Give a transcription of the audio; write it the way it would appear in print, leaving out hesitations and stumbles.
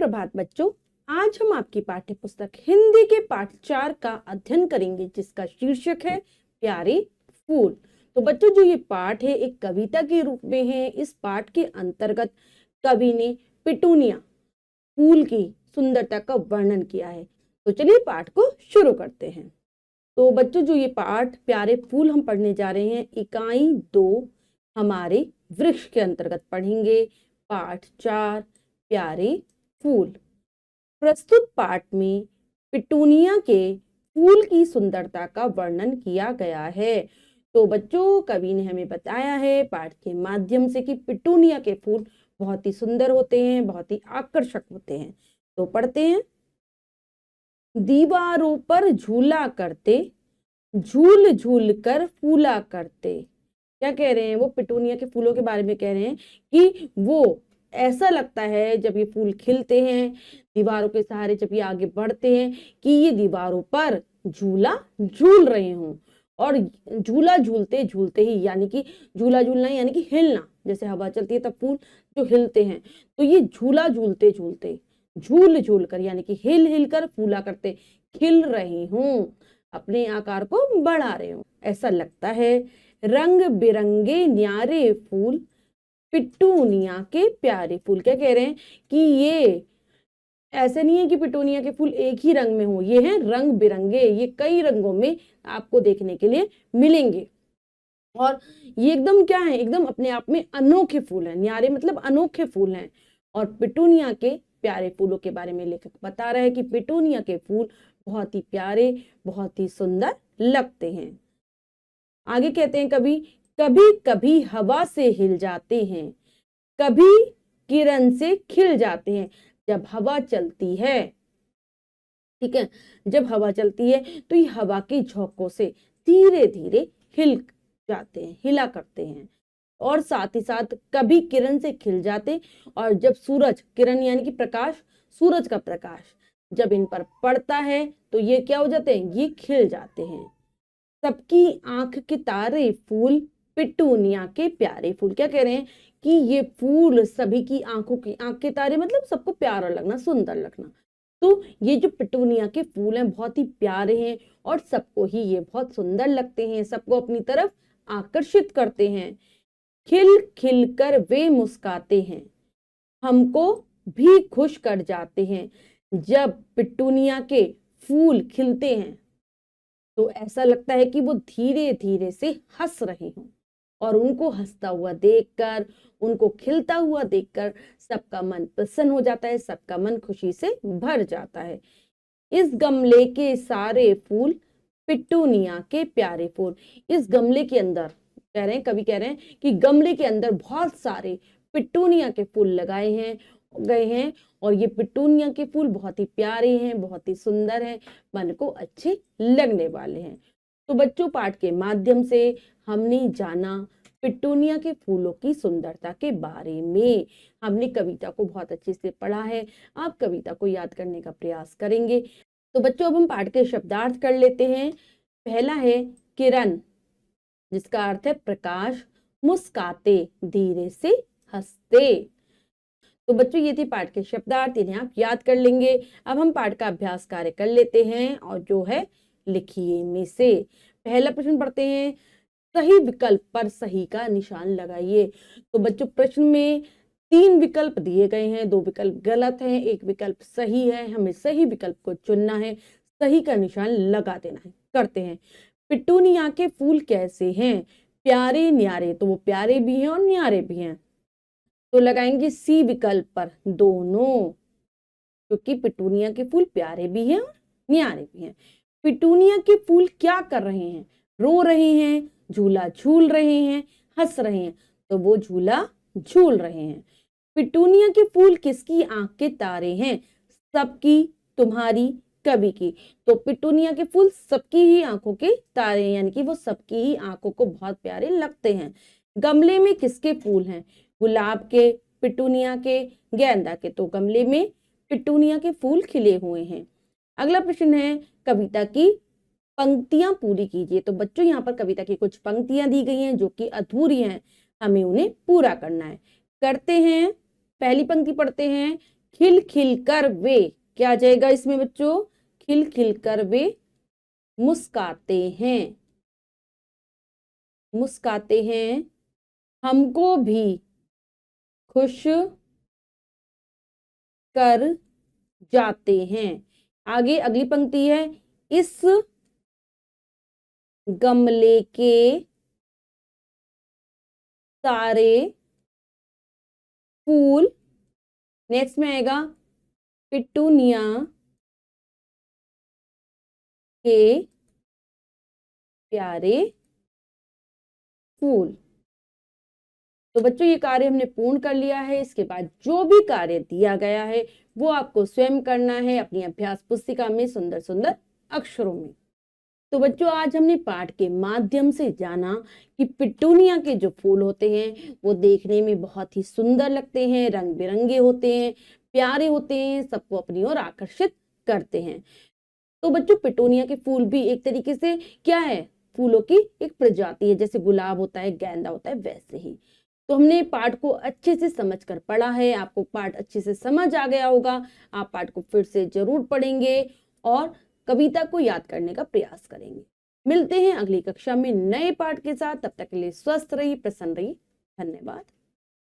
सुप्रभात बच्चों। आज हम आपकी पाठ्य पुस्तक हिंदी के पाठ 4 का अध्ययन करेंगे, जिसका शीर्षक है प्यारे फूल। तो बच्चों, जो ये पाठ है एक कविता के रूप में है। इस पाठ के अंतर्गत कवि ने पिटूनिया फूल की सुंदरता का वर्णन किया है। तो चलिए पाठ को शुरू करते हैं। तो बच्चों, जो ये पाठ प्यारे फूल हम पढ़ने जा रहे हैं, इकाई 2 हमारे वृक्ष के अंतर्गत पढ़ेंगे। पाठ 4 प्यारे फूल। प्रस्तुत पाठ में पिटूनिया के फूल की सुंदरता का वर्णन किया गया है। तो बच्चों, कवि ने हमें बताया है पाठ के माध्यम से कि पिटूनिया के फूल बहुत ही सुंदर होते हैं, बहुत ही आकर्षक होते हैं। तो पढ़ते हैं। दीवारों पर झूला करते, झूल झूल कर फूला करते। क्या कह रहे हैं? वो पिटूनिया के फूलों के बारे में कह रहे हैं कि वो ऐसा लगता है जब ये फूल खिलते हैं, दीवारों के सहारे जब ये आगे बढ़ते हैं, कि ये दीवारों पर झूला झूल रहे हों। और झूला झूलते झूलते ही, यानी कि झूला झूलना यानी कि हिलना, जैसे हवा चलती है तब फूल जो हिलते हैं, तो ये झूला झूलते झूलते झूल झूल कर यानी कि हिल हिल कर फूला करते खिल रहे हों, अपने आकार को बढ़ा रहे हों, ऐसा लगता है। रंग बिरंगे न्यारे फूल, पिटूनिया के प्यारे फूल। क्या कह रहे हैं कि ये ऐसे नहीं है कि पिटूनिया के फूल एक ही रंग में हो, ये हैं रंग बिरंगे, ये कई रंगों में आपको देखने के लिए मिलेंगे। और ये एकदम क्या है, एकदम अपने आप में अनोखे फूल हैं। न्यारे मतलब अनोखे फूल हैं। और पिटूनिया के प्यारे फूलों के बारे में लेखक बता रहे हैं कि पिटूनिया के फूल बहुत ही प्यारे, बहुत ही सुंदर लगते हैं। आगे कहते हैं कभी कभी कभी हवा से हिल जाते हैं, कभी किरण से खिल जाते हैं। जब हवा चलती है, ठीक है, जब हवा चलती है तो ये हवा के झोंकों से धीरे धीरे हिल जाते हैं, हिला करते हैं। और साथ ही साथ कभी किरण से खिल जाते, और जब सूरज, किरण यानी कि प्रकाश, सूरज का प्रकाश जब इन पर पड़ता है तो ये क्या हो जाते हैं, ये खिल जाते हैं। सबकी आंख के तारे फूल, पिटूनिया के प्यारे फूल। क्या कह रहे हैं कि ये फूल सभी की आंखों की, आंख के तारे मतलब सबको प्यारा लगना, सुंदर लगना। तो ये जो पिटूनिया के फूल हैं बहुत ही प्यारे हैं और सबको ही ये बहुत सुंदर लगते हैं, सबको अपनी तरफ आकर्षित करते हैं। खिल खिल कर वे मुस्काते हैं, हमको भी खुश कर जाते हैं। जब पिटूनिया के फूल खिलते हैं तो ऐसा लगता है कि वो धीरे धीरे से हंस रहे हों, और उनको हंसता हुआ देखकर, उनको खिलता हुआ देखकर सबका मन प्रसन्न हो जाता है, सबका मन खुशी से भर जाता है। इस गमले के सारे फूल, पिटूनिया के प्यारे फूल। इस गमले के अंदर, कह रहे हैं कवि कह रहे हैं कि गमले के अंदर बहुत सारे पिटूनिया के फूल लगाए हैं गए हैं, और ये पिटूनिया के फूल बहुत ही प्यारे हैं, बहुत ही सुंदर हैं, मन को अच्छे लगने वाले हैं। तो बच्चों, पाठ के माध्यम से हमने जाना पिटूनिया के फूलों की सुंदरता के बारे में। हमने कविता को बहुत अच्छे से पढ़ा है। आप कविता को याद करने का प्रयास करेंगे। तो बच्चों, अब हम पाठ के शब्दार्थ कर लेते हैं। पहला है किरण, जिसका अर्थ है प्रकाश, मुस्काते, धीरे से हंसते। तो बच्चों, ये थी पाठ के शब्दार्थ, इन्हें आप याद कर लेंगे। अब हम पाठ का अभ्यास कार्य कर लेते हैं, और जो है लिखिए में से पहला प्रश्न पढ़ते हैं। सही विकल्प पर सही का निशान लगाइए। तो बच्चों, प्रश्न में 3 विकल्प दिए गए हैं, 2 विकल्प गलत हैं, 1 विकल्प सही है। हमें सही विकल्प को चुनना है, सही का निशान लगा देना है। करते हैं। पिटूनिया के फूल कैसे हैं? प्यारे न्यारे। तो वो प्यारे भी हैं और न्यारे भी हैं, तो लगाएंगे सी विकल्प पर दोनों, क्योंकि पिटूनिया के फूल प्यारे भी हैं और न्यारे भी हैं। पिटूनिया के फूल क्या कर रहे हैं? रो रहे हैं, झूला झूल रहे हैं, हंस रहे हैं। तो वो झूला झूल रहे हैं। पिटूनिया के फूल किसकी आंख के तारे हैं? सबकी, तुम्हारी, कवि की। तो पिटूनिया के फूल सबकी ही आंखों के तारे हैं, यानी कि वो सबकी ही आंखों को बहुत प्यारे लगते हैं। गमले में किसके फूल हैं? गुलाब के, पिटूनिया के, गेंदा के। तो गमले में पिटूनिया के फूल खिले हुए हैं। अगला प्रश्न है कविता की पंक्तियां पूरी कीजिए। तो बच्चों, यहाँ पर कविता की कुछ पंक्तियां दी गई हैं जो कि अधूरी हैं, हमें उन्हें पूरा करना है। करते हैं। पहली पंक्ति पढ़ते हैं। खिल खिल कर वे, क्या आ जाएगा इसमें बच्चों? खिल खिल कर वे मुस्काते हैं, मुस्काते हैं, हमको भी खुश कर जाते हैं। आगे अगली पंक्ति है, इस गमले के सारे फूल, नेक्स्ट में आएगा पिटूनिया के प्यारे फूल। तो बच्चों ये कार्य हमने पूर्ण कर लिया है। इसके बाद जो भी कार्य दिया गया है वो आपको स्वयं करना है अपनी अभ्यास पुस्तिका में सुंदर सुंदर अक्षरों में। तो बच्चों आज हमने पाठ के माध्यम से जाना कि पिटूनिया के जो फूल होते हैं वो देखने में बहुत ही सुंदर लगते हैं, रंग बिरंगे होते हैं, प्यारे होते हैं, सबको अपनी ओर आकर्षित करते हैं। तो बच्चों पिटूनिया के फूल भी एक तरीके से क्या है, फूलों की एक प्रजाति है, जैसे गुलाब होता है, गेंदा होता है, वैसे ही। तो हमने पाठ को अच्छे से समझकर पढ़ा है, आपको पाठ अच्छे से समझ आ गया होगा। आप पाठ को फिर से जरूर पढ़ेंगे और कविता को याद करने का प्रयास करेंगे। मिलते हैं अगली कक्षा में नए पाठ के साथ, तब तक के लिए स्वस्थ रहिए, प्रसन्न रहिए। धन्यवाद।